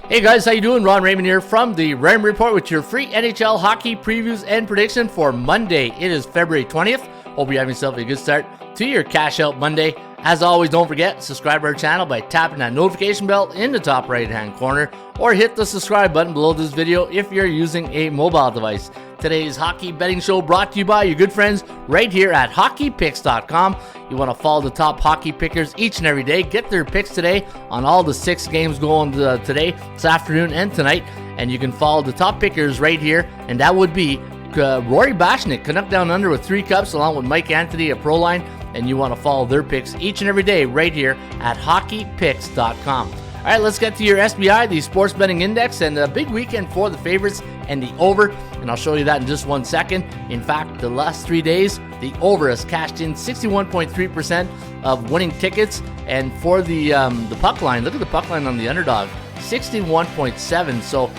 Hey guys, how you doing? Ron Raymond here from the Raymond Report with your free NHL hockey previews and prediction for Monday. It is February 20th. Hope you're having yourself a good start to your Cash Out Monday. As always, don't forget, subscribe to our channel by tapping that notification bell in the top right-hand corner, or hit the subscribe button below this video if you're using a mobile device. Today's hockey betting show brought to you by your good friends right here at hockeypicks.com. You want to follow the top hockey pickers each and every day. Get their picks today on all the 6 games going today, this afternoon, and tonight. And you can follow the top pickers right here, and that would be Rory Bashnik, Canuck Down Under with 3 cups, along with Mike Anthony at Proline. And you want to follow their picks each and every day right here at hockeypicks.com. All right, let's get to your SBI, the Sports Betting Index, and a big weekend for the favorites and the over, and I'll show you that in just 1 second. In fact, the last 3 days, the over has cashed in 61.3% of winning tickets, and for the puck line, look at the puck line on the underdog, 61.7. So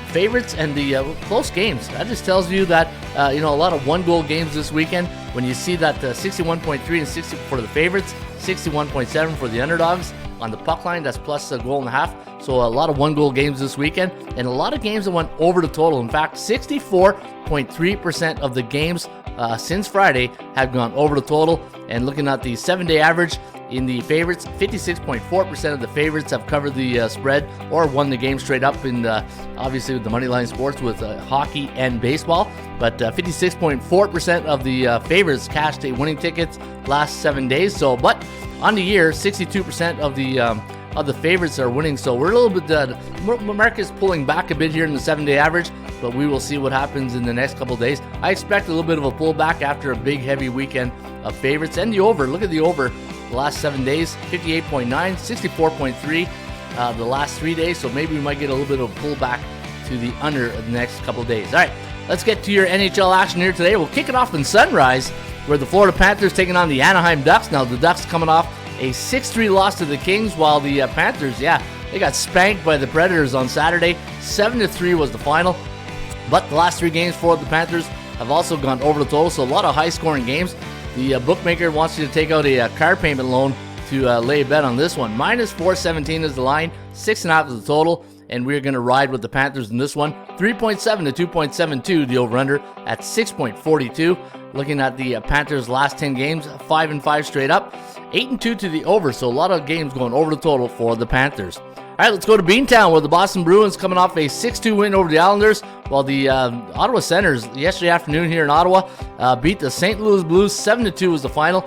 favorites and the close games. That just tells you that a lot of 1-goal games this weekend. When you see that 61.3 and 60 for the favorites, 61.7 for the underdogs. On the puck line, that's plus a goal and a half. So a lot of 1-goal games this weekend, and a lot of games that went over the total. In fact, 64.3% of the games since Friday have gone over the total. And looking at the 7-day average in the favorites, 56.4% of the favorites have covered the spread or won the game straight up in obviously with the moneyline sports with hockey and baseball. But 56.4% of the favorites cashed a winning tickets last 7 days. So, but on the year, 62% of the favorites are winning. So we're a little bit, the market's pulling back a bit here in the 7-day average, but we will see what happens in the next couple of days. I expect a little bit of a pullback after a big, heavy weekend of favorites. And the over, look at the over the last 7 days, 58.9, 64.3 the last 3 days. So maybe we might get a little bit of a pullback to the under the next couple of days. All right, let's get to your NHL action here today. We'll kick it off in Sunrise, where the Florida Panthers taking on the Anaheim Ducks. Now, the Ducks coming off a 6-3 loss to the Kings, while the Panthers, they got spanked by the Predators on Saturday. 7-3 was the final. But the last 3 games for the Panthers have also gone over the total, so a lot of high-scoring games. The bookmaker wants you to take out a car payment loan to lay a bet on this one. Minus 417 is the line, 6.5 is the total, and we're going to ride with the Panthers in this one. 3.7 to 2.72, the over-under at 6.42. Looking at the Panthers' last 10 games, 5-5 straight up, 8-2 to the over, so a lot of games going over the total for the Panthers. All right, let's go to Beantown, where the Boston Bruins coming off a 6-2 win over the Islanders, while the Ottawa Senators yesterday afternoon here in Ottawa beat the St. Louis Blues. 7-2 was the final.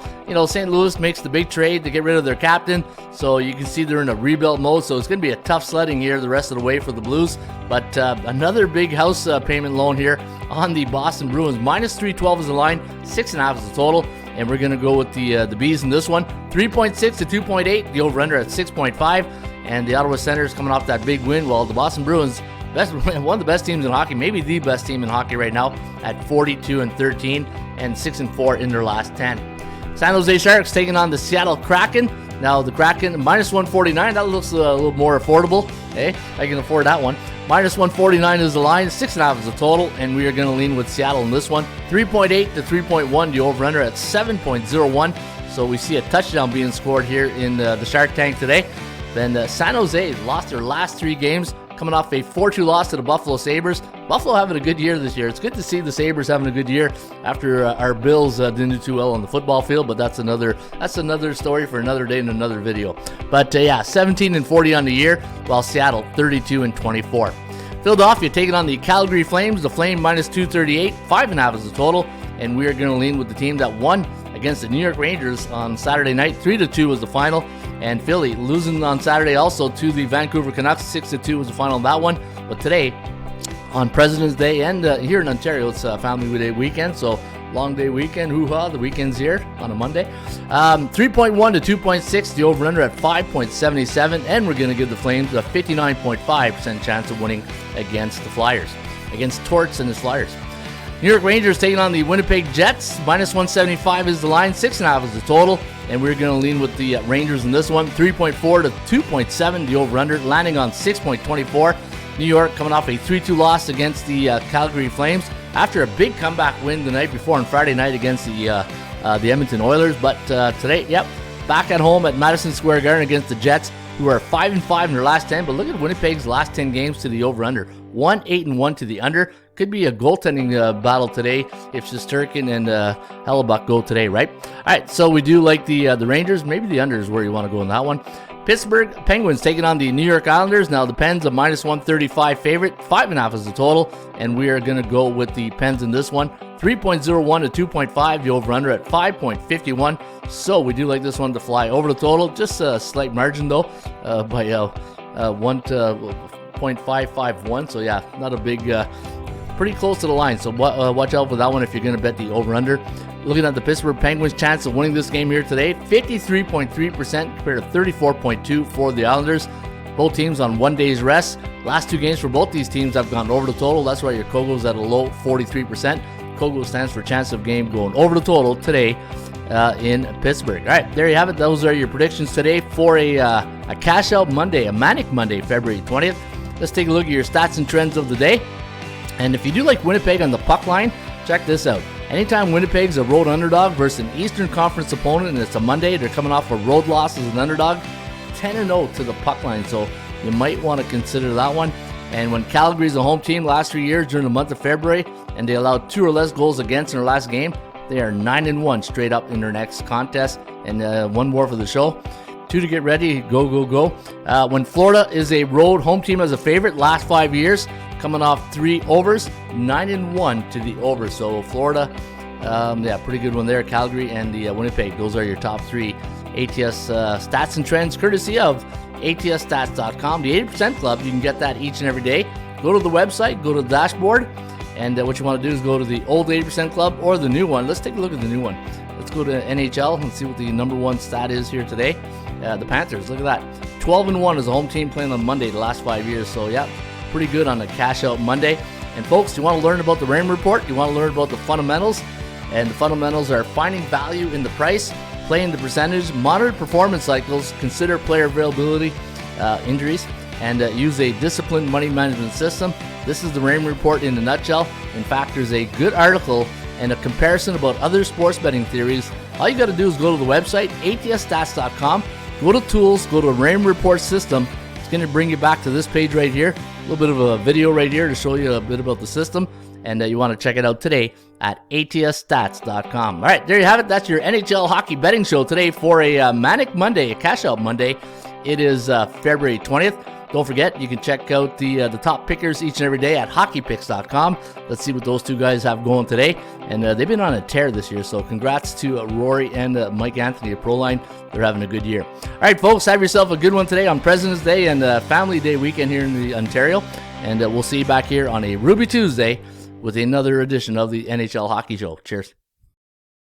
St. Louis makes the big trade to get rid of their captain, so you can see they're in a rebuild mode, so it's going to be a tough sledding here the rest of the way for the Blues. But another big house payment loan here on the Boston Bruins. Minus 312 is the line, 6.5 is the total, and we're going to go with the Bees in this one. 3.6 to 2.8, the over-under at 6.5. And the Ottawa Senators coming off that big win, while the Boston Bruins, one of the best teams in hockey, maybe the best team in hockey right now, at 42-13 and 6-4 in their last 10. San Jose Sharks taking on the Seattle Kraken. Now the Kraken, minus 149, that looks a little more affordable. Hey, I can afford that one. Minus 149 is the line, 6.5 is the total, and we are going to lean with Seattle in this one. 3.8 to 3.1, the over-under at 7.01. So we see a touchdown being scored here in the Shark Tank today. Then San Jose lost their last 3 games, coming off a 4-2 loss to the Buffalo Sabres. Buffalo having a good year this year. It's good to see the Sabres having a good year after our Bills didn't do too well on the football field, but that's another story for another day in another video. But 17-40 on the year, while Seattle 32-24. Philadelphia taking on the Calgary Flames. The Flame minus 238, 5.5 is the total, and we are going to lean with the team that won against the New York Rangers on Saturday night. 3-2 was the final. And Philly losing on Saturday also to the Vancouver Canucks. 6-2 was the final on that one. But today, on President's Day, and here in Ontario, it's Family Day weekend, so long day weekend. Hoo-ha, the weekend's here on a Monday. 3.1 to 2.6, the over-under at 5.77, and we're going to give the Flames a 59.5% chance of winning against the Flyers, against Torts and the Flyers. New York Rangers taking on the Winnipeg Jets. Minus 175 is the line, 6.5 is the total, and we're going to lean with the Rangers in this one. 3.4 to 2.7, the over-under, landing on 6.24. New York coming off a 3-2 loss against the Calgary Flames after a big comeback win the night before on Friday night against the Edmonton Oilers. But today, back at home at Madison Square Garden against the Jets. who are 5-5 in their last 10. But look at Winnipeg's last 10 games to the over/under. 1-8-1 to the under. Could be a goaltending battle today if Shesterkin and Hellebuck go today, right? All right, so we do like the Rangers. Maybe the under is where you want to go in that one. Pittsburgh Penguins taking on the New York Islanders. Now the Pens a -135 favorite. 5.5 is the total, and we are going to go with the Pens in this one. 3.01 to 2.5. The over/under at 5.51. So we do like this one to fly over the total. Just a slight margin though, by 1.551. So yeah, not a big. Pretty close to the line, so watch out for that one if you're going to bet the over/under. Looking at the Pittsburgh Penguins' chance of winning this game here today, 53.3% compared to 34.2% for the Islanders. Both teams on 1 day's rest. Last 2 games for both these teams have gone over the total. That's why your Kogo's at a low 43%. Kogo stands for chance of game going over the total today in Pittsburgh. All right, there you have it. Those are your predictions today for a cash out Monday, a manic Monday, February 20th. Let's take a look at your stats and trends of the day. And if you do like Winnipeg on the puck line, check this out. Anytime Winnipeg's a road underdog versus an Eastern Conference opponent and it's a Monday, they're coming off a road loss as an underdog, 10-0 to the puck line. So you might want to consider that one. And when Calgary's a home team last 3 years during the month of February and they allowed 2 or less goals against in their last game, they are 9-1 straight up in their next contest. And one more for the show. 2 to get ready. Go, go, go. When Florida is a road home team as a favorite last 5 years, coming off 3 overs, 9-1 to the over. So Florida, yeah, pretty good one there. Calgary and the Winnipeg. Those are your top 3 ATS stats and trends, courtesy of ATSstats.com. The 80% Club, you can get that each and every day. Go to the website, go to the dashboard, and what you want to do is go to the old 80% Club or the new one. Let's take a look at the new one. Let's go to NHL and see what the number 1 stat is here today. The Panthers, look at that. 12-1 as a home team playing on Monday the last 5 years. So, yeah, pretty good on a cash out Monday. And folks, you want to learn about the Raymond Report, you want to learn about the fundamentals, and the fundamentals are finding value in the price, playing the percentage, monitor performance cycles, consider player availability, injuries, and use a disciplined money management system. This is the Raymond Report in a nutshell. In fact, there's a good article and a comparison about other sports betting theories. All you got to do is go to the website, atsstats.com, go to tools, go to Raymond Report system. It's going to bring you back to this page right here. A little bit of a video right here to show you a bit about the system. And you want to check it out today at atsstats.com. All right, there you have it. That's your NHL hockey betting show today for a manic Monday, a cash out Monday. It is February 20th. Don't forget, you can check out the top pickers each and every day at hockeypicks.com. Let's see what those 2 guys have going today. And they've been on a tear this year, so congrats to Rory and Mike Anthony at Proline. They're having a good year. All right, folks, have yourself a good one today on President's Day and Family Day weekend here in the Ontario. And we'll see you back here on a Ruby Tuesday with another edition of the NHL Hockey Show. Cheers.